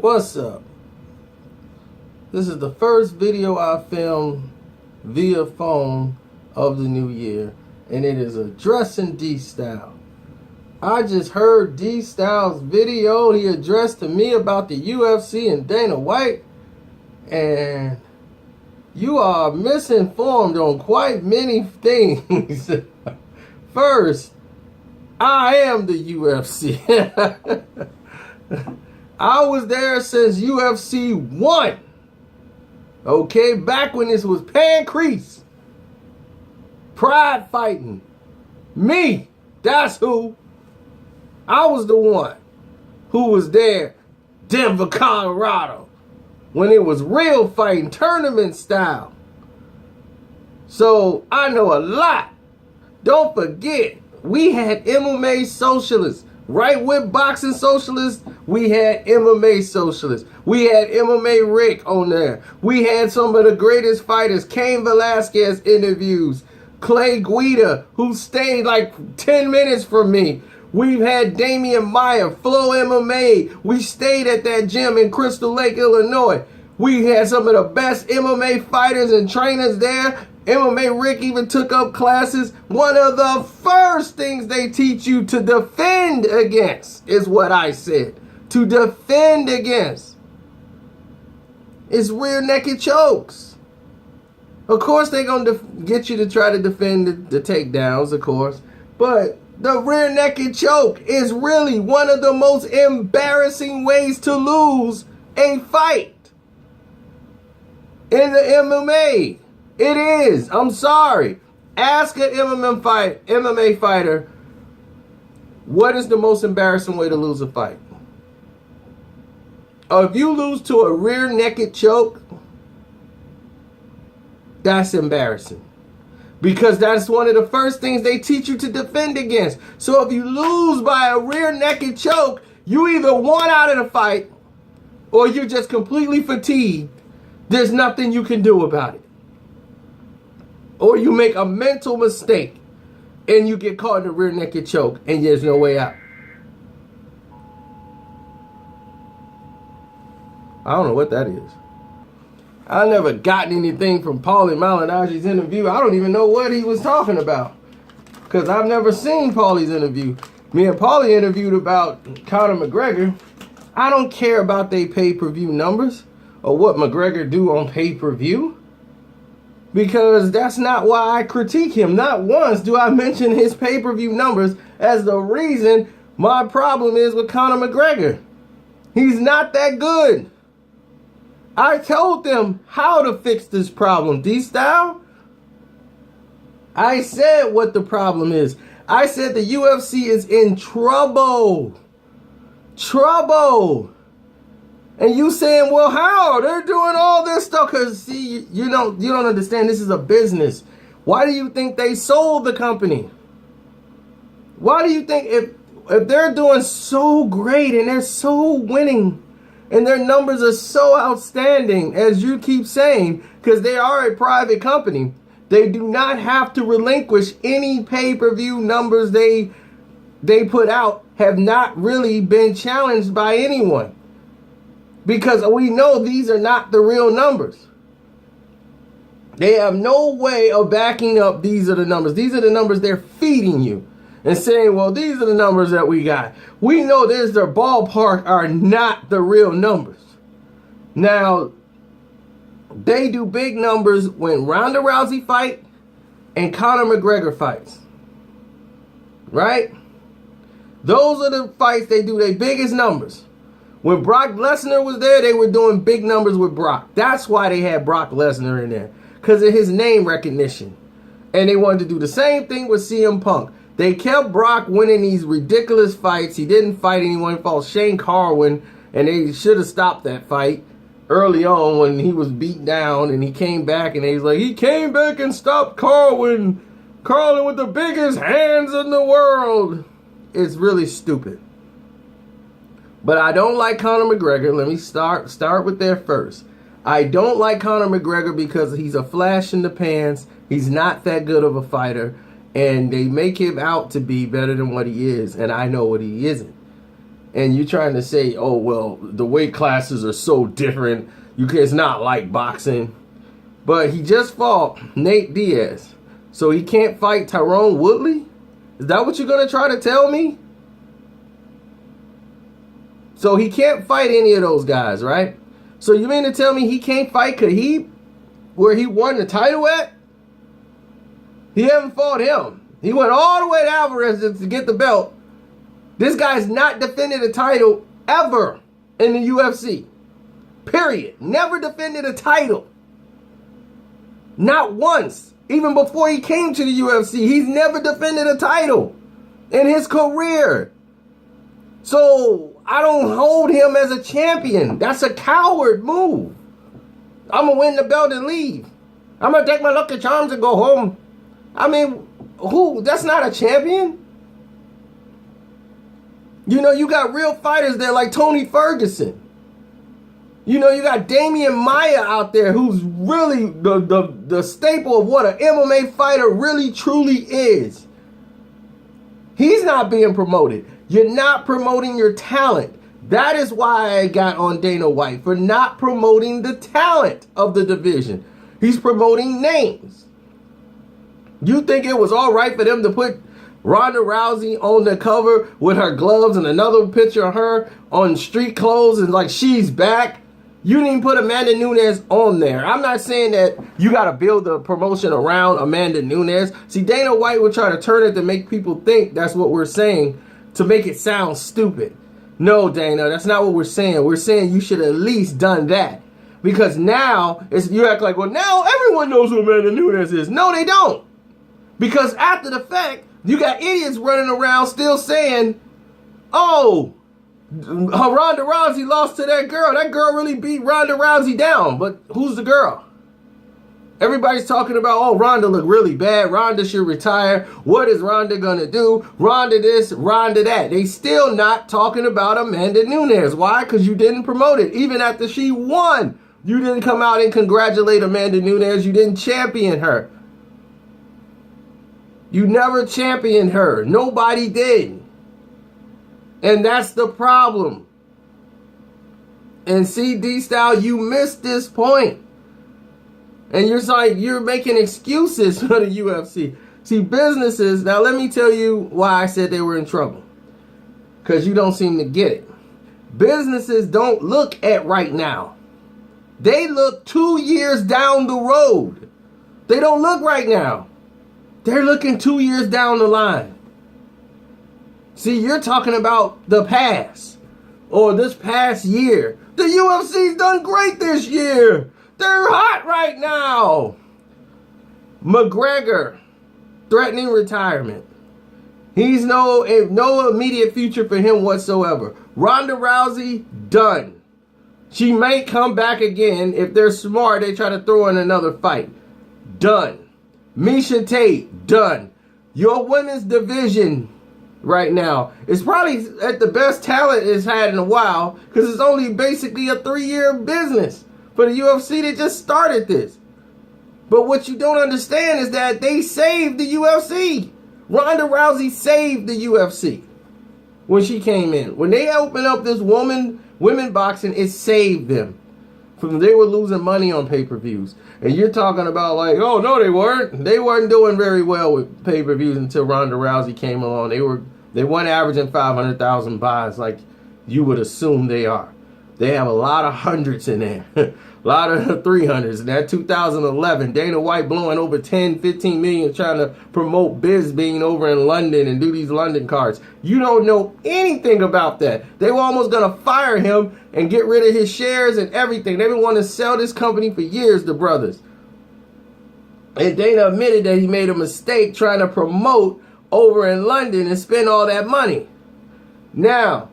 What's up? This is the first video I filmed via phone of the new year, and it is addressing D-Style. I just heard D-Style's video he addressed to me about the UFC and Dana White, and you are misinformed on quite many things. First, I am the UFC. I was there since UFC 1. Okay, back when this was Pancrase. Pride fighting. Me, that's who. I was the one who was there, Denver, Colorado, when it was real fighting, tournament style. So I know a lot. Don't forget, we had MMA socialists. Right with boxing socialists, we had MMA socialists. We had MMA Rick on there. We had some of the greatest fighters. Cain Velasquez interviews. Clay Guida, who stayed like 10 minutes from me. We've had Damian Meyer, Flow MMA. We stayed at that gym in Crystal Lake, Illinois. We had some of the best MMA fighters and trainers there. MMA Rick even took up classes. One of the first things they teach you to defend against is what I said. To defend against is rear naked chokes. Of course, they're going to get you to try to defend the takedowns, of course. But the rear naked choke is really one of the most embarrassing ways to lose a fight in the MMA. It is. I'm sorry. Ask an MMA fighter, what is the most embarrassing way to lose a fight? If you lose to a rear naked choke, that's embarrassing. Because that's one of the first things they teach you to defend against. So if you lose by a rear naked choke, you either want out of the fight or you're just completely fatigued. There's nothing you can do about it. Or you make a mental mistake and you get caught in a rear naked choke and there's no way out. I don't know what that is. I never gotten anything from Paulie Malignaggi's interview. I don't even know what he was talking about, because I've never seen Paulie's interview. Me and Paulie interviewed about Conor McGregor. I don't care about their pay-per-view numbers or what McGregor do on pay-per-view, because that's not why I critique him. Not once do I mention his pay-per-view numbers as the reason my problem is with Conor McGregor. He's not that good. I told them how to fix this problem. D-Style? I said what the problem is. I said the UFC is in trouble. Trouble. And you saying, well, how? They're doing all this stuff. Because, see, you don't understand. This is a business. Why do you think they sold the company? Why do you think if they're doing so great and they're so winning and their numbers are so outstanding, as you keep saying, because they are a private company, they do not have to relinquish any pay-per-view numbers they put out, have not really been challenged by anyone. Because we know these are not the real numbers. They have no way of backing up these are the numbers. These are the numbers they're feeding you and saying, well, these are the numbers that we got. We know there's their ballpark are not the real numbers. Now, they do big numbers when Ronda Rousey fight and Conor McGregor fights. Right? Those are the fights they do their biggest numbers. When Brock Lesnar was there, they were doing big numbers with Brock. That's why they had Brock Lesnar in there, because of his name recognition. And they wanted to do the same thing with CM Punk. They kept Brock winning these ridiculous fights. He didn't fight anyone. He fought Shane Carwin, and they should have stopped that fight early on when he was beat down, and he came back, and they was like, he came back and stopped Carwin. Carwin with the biggest hands in the world. It's really stupid. But I don't like Conor McGregor. Let me start with there first. I don't like Conor McGregor because he's a flash in the pants. He's not that good of a fighter. And they make him out to be better than what he is. And I know what he isn't. and you're trying to say, oh, well, the weight classes are so different. It's not like boxing. But he just fought Nate Diaz. So he can't fight Tyrone Woodley? Is that what you're going to try to tell me? So he can't fight any of those guys, right? So you mean to tell me he can't fight Khabib where he won the title at? He haven't fought him. He went all the way to Alvarez to get the belt. This guy's not defended a title ever in the UFC. Period. Never defended a title. Not once. Even before he came to the UFC, he's never defended a title in his career. So I don't hold him as a champion. That's a coward move. I'm going to win the belt and leave. I'm going to take my Lucky Charms and go home. I mean, who? That's not a champion. You know, you got real fighters there like Tony Ferguson. You know, you got Damian Maia out there who's really the staple of what an MMA fighter really truly is. He's not being promoted. You're not promoting your talent. That is why I got on Dana White, for not promoting the talent of the division. He's promoting names. You think it was all right for them to put Ronda Rousey on the cover with her gloves and another picture of her on street clothes and like she's back? You didn't even put Amanda Nunes on there. I'm not saying that you got to build the promotion around Amanda Nunes. See, Dana White would try to turn it to make people think that's what we're saying, to make it sound stupid. No, Dana, that's not what we're saying. We're saying you should at least done that. Because now, you act like, well, now everyone knows who Amanda Nunes is. No, they don't. Because after the fact, you got idiots running around still saying, oh, Ronda Rousey lost to that girl. That girl really beat Ronda Rousey down. But who's the girl? Everybody's talking about, oh, Ronda looked really bad. Ronda should retire. What is Ronda going to do? Ronda this, Ronda that. They still not talking about Amanda Nunes. Why? Because you didn't promote it. Even after she won, you didn't come out and congratulate Amanda Nunes. You didn't champion her. You never championed her. Nobody did. And that's the problem. And see, D-Style, you missed this point. And you're making excuses for the UFC. See, businesses, now let me tell you why I said they were in trouble. Because you don't seem to get it. Businesses don't look at right now. They look 2 years down the road. They don't look right now. They're looking 2 years down the line. See, you're talking about the past or this past year. The UFC's done great this year. They're hot right now. McGregor threatening retirement. He's no immediate future for him whatsoever. Ronda Rousey, done. She may come back again. If they're smart, they try to throw in another fight. Done. Miesha Tate, done. Your women's division right now is probably at the best talent it's had in a while, because it's only basically a 3-year business for the UFC. They just started this. But what you don't understand is that they saved the UFC. Ronda Rousey saved the UFC when she came in. When they opened up this women boxing, it saved them. They were losing money on pay-per-views. And you're talking about like, oh, no, they weren't. They weren't doing very well with pay-per-views until Ronda Rousey came along. They weren't averaging 500,000 buys like you would assume they are. They have a lot of hundreds in there. A lot of 300s. In that 2011, Dana White blowing over 10, 15 million trying to promote Bisbee over in London and do these London cards. You don't know anything about that. They were almost going to fire him and get rid of his shares and everything. They've been wanting to sell this company for years, the brothers. And Dana admitted that he made a mistake trying to promote over in London and spend all that money. Now,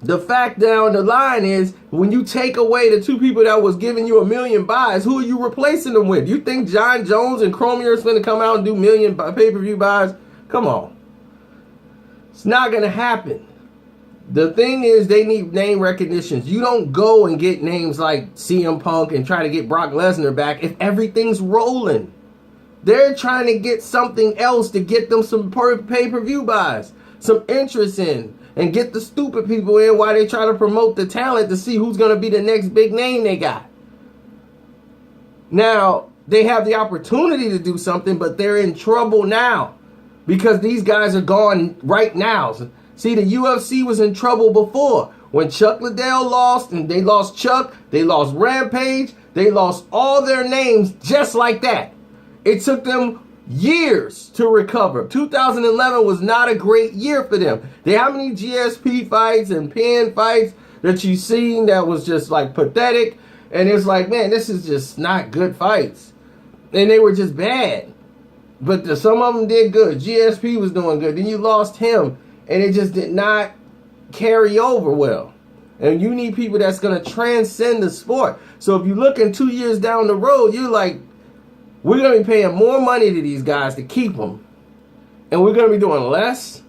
the fact down the line is, when you take away the two people that was giving you 1 million buys, who are you replacing them with? You think John Jones and Cormier is going to come out and do million pay-per-view buys? Come on. It's not going to happen. The thing is, they need name recognitions. You don't go and get names like CM Punk and try to get Brock Lesnar back if everything's rolling. They're trying to get something else to get them some pay-per-view buys, some interest in. and get the stupid people in while they try to promote the talent to see who's going to be the next big name they got. Now, they have the opportunity to do something, but they're in trouble now because these guys are gone right now. See, the UFC was in trouble before. When Chuck Liddell lost, and they lost Chuck, they lost Rampage, they lost all their names just like that. It took them years to recover. 2011 was not a great year for them. They had many GSP fights and pin fights that you seen that was just like pathetic. And it's like, man, this is just not good fights. And they were just bad. But some of them did good. GSP was doing good. Then you lost him. And it just did not carry over well. And you need people that's going to transcend the sport. So if you look in 2 years down the road, you're like, we're going to be paying more money to these guys to keep them. And we're going to be doing less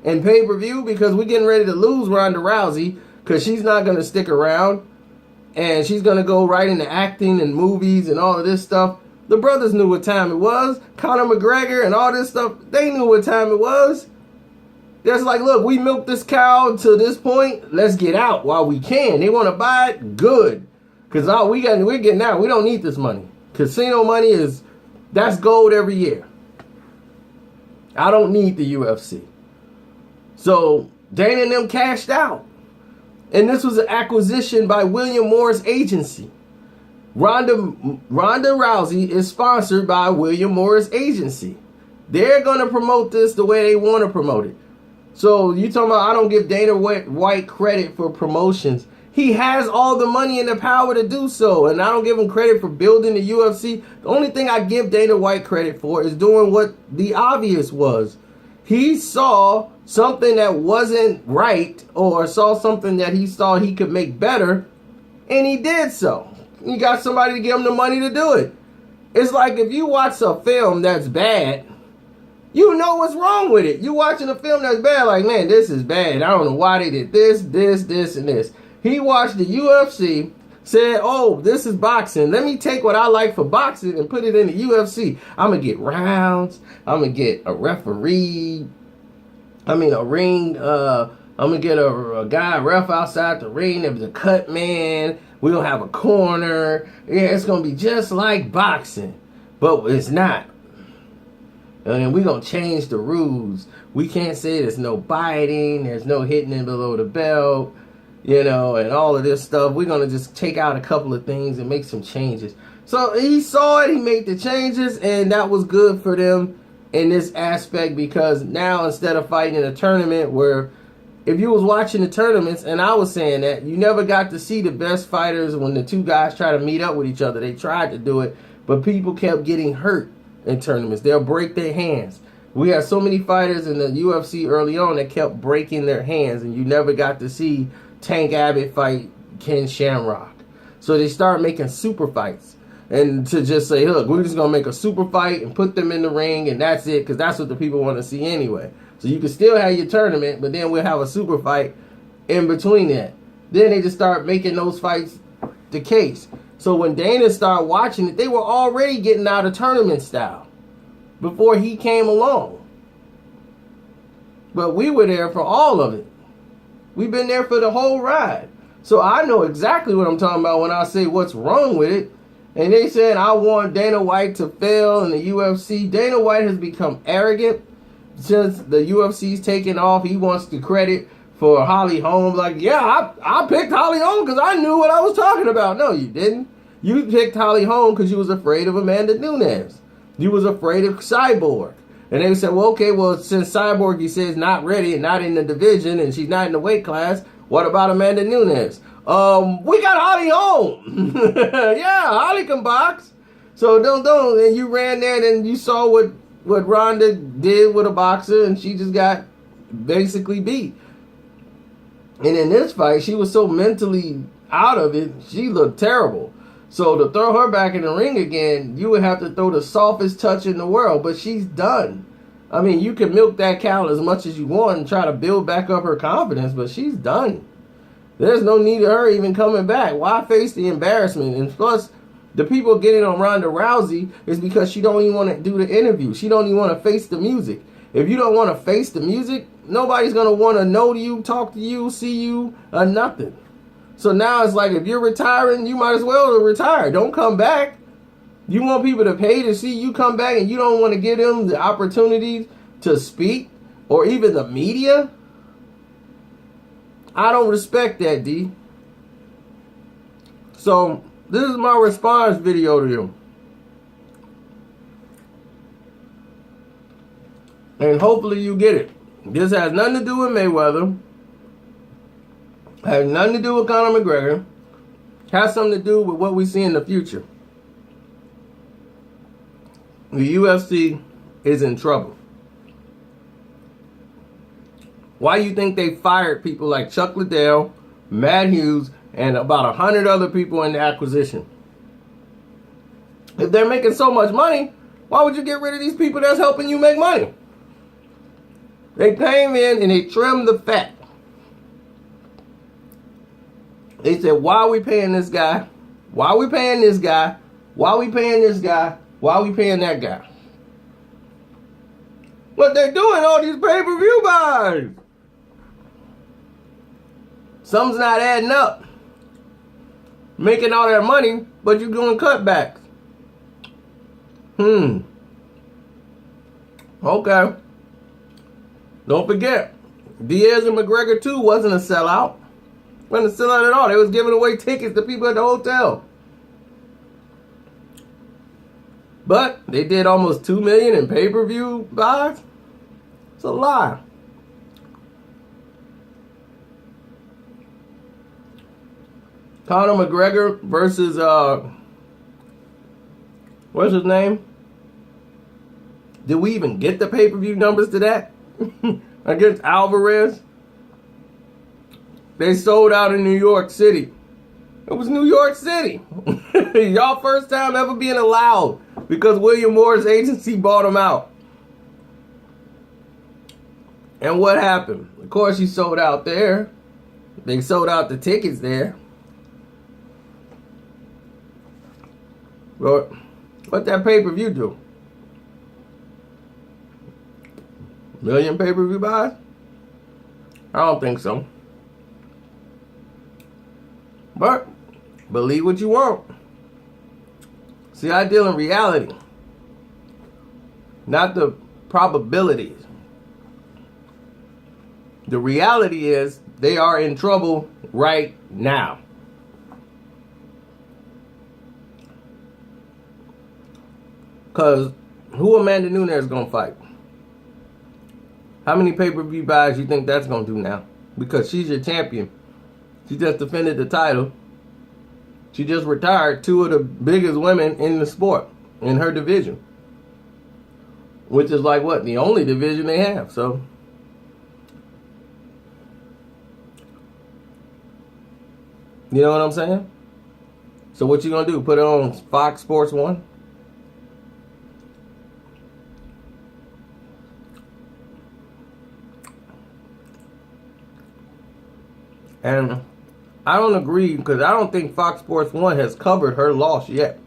in pay-per-view because we're getting ready to lose Ronda Rousey because she's not going to stick around. And she's going to go right into acting and movies and all of this stuff. The brothers knew what time it was. Conor McGregor and all this stuff, they knew what time it was. That's like, look, we milked this cow to this point. Let's get out while we can. They want to buy it? Good. Because we're getting out. We don't need this money. Casino money that's gold every year. I don't need the UFC. So Dana and them cashed out. And this was an acquisition by William Morris Agency. Ronda Rousey is sponsored by William Morris Agency. They're going to promote this the way they want to promote it. So you talking about I don't give Dana White credit for promotions. He has all the money and the power to do so. And I don't give him credit for building the UFC. The only thing I give Dana White credit for is doing what the obvious was. He saw something that wasn't right or saw something that he saw he could make better. And he did so. You got somebody to give him the money to do it. It's like if you watch a film that's bad, you know what's wrong with it. You watching a film that's bad, like, man, this is bad. I don't know why they did this, and this. He watched the UFC, said, oh, this is boxing. Let me take what I like for boxing and put it in the UFC. I'm going to get rounds. I'm going to get a referee. A ring. I'm going to get a guy, ref outside the ring. There's a cut man. We're going to have a corner. Yeah, it's going to be just like boxing. But it's not. And we're going to change the rules. We can't say there's no biting. There's no hitting in below the belt. And all of this stuff. We're going to just take out a couple of things and make some changes. So he saw it. He made the changes. And that was good for them in this aspect. Because now instead of fighting in a tournament where if you was watching the tournaments, and I was saying that, you never got to see the best fighters when the two guys try to meet up with each other. They tried to do it. But people kept getting hurt in tournaments. They'll break their hands. We had so many fighters in the UFC early on that kept breaking their hands, and you never got to see Tank Abbott fight Ken Shamrock. So they started making super fights. And to just say, look, we're just going to make a super fight and put them in the ring, and that's it, because that's what the people want to see anyway. So you can still have your tournament, but then we'll have a super fight in between that. Then they just start making those fights the case. So when Dana started watching it, they were already getting out of tournament style before he came along. But we were there for all of it. We've been there for the whole ride. So I know exactly what I'm talking about when I say what's wrong with it. And they said I want Dana White to fail in the UFC. Dana White has become arrogant since the UFC's taken off. He wants the credit for Holly Holm. Like, yeah, I picked Holly Holm because I knew what I was talking about. No, you didn't. You picked Holly Holm because you was afraid of Amanda Nunes. You was afraid of Cyborg. And they said, well, okay, well, since Cyborg, you say, is not ready and not in the division and she's not in the weight class, what about Amanda Nunes? We got Holly Holm. Yeah, Holly can box. So don't. And you ran there and you saw what Ronda did with a boxer, and she just got basically beat. And in this fight, she was so mentally out of it, she looked terrible. So to throw her back in the ring again, you would have to throw the softest touch in the world. But she's done. I mean, you can milk that cow as much as you want and try to build back up her confidence, but she's done. There's no need of her even coming back. Why face the embarrassment? And plus, the people getting on Ronda Rousey is because she don't even want to do the interview. She don't even want to face the music. If you don't want to face the music, nobody's going to want to know you, talk to you, see you, or nothing. So now it's like, if you're retiring, you might as well retire. Don't come back. You want people to pay to see you come back, and you don't want to give them the opportunity to speak, or even the media? I don't respect that, D. So this is my response video to you. And hopefully you get it. This has nothing to do with Mayweather. Has nothing to do with Conor McGregor. Has something to do with what we see in the future. The UFC is in trouble. Why do you think they fired people like Chuck Liddell, Matt Hughes, and about 100 other people in the acquisition? If they're making so much money, why would you get rid of these people that's helping you make money? They came in and they trimmed the fat. They said, why are we paying this guy? Why are we paying this guy? Why are we paying this guy? Why are we paying that guy? But they're doing all these pay-per-view buys. Something's not adding up. Making all that money, but you're doing cutbacks. Okay. Don't forget, Diaz and McGregor too wasn't a sellout. Wasn't a sellout at all. They was giving away tickets to people at the hotel. But they did almost $2 million in pay-per-view buys. It's a lie. Conor McGregor versus what's his name? Did we even get the pay-per-view numbers to that? Against Alvarez? They sold out in New York City. It was New York City. Y'all first time ever being allowed because William Moore's agency bought them out. And what happened? Of course, you sold out there. They sold out the tickets there. Well, what that pay-per-view do? Million pay-per-view buys? I don't think so. But believe what you want. See, I deal in reality, not the probabilities. The reality is they are in trouble right now. Because who Amanda Nunes is going to fight? How many pay-per-view buys you think that's going to do now? Because she's your champion. She just defended the title. She just retired two of the biggest women in the sport, in her division. Which is like what? The only division they have. So, you know what I'm saying? So what you going to do? Put it on Fox Sports 1? And I don't agree because I don't think Fox Sports 1 has covered her loss yet.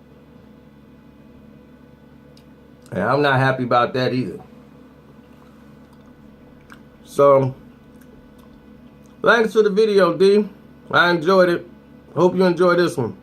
And I'm not happy about that either. So, thanks for the video, D. I enjoyed it. Hope you enjoyed this one.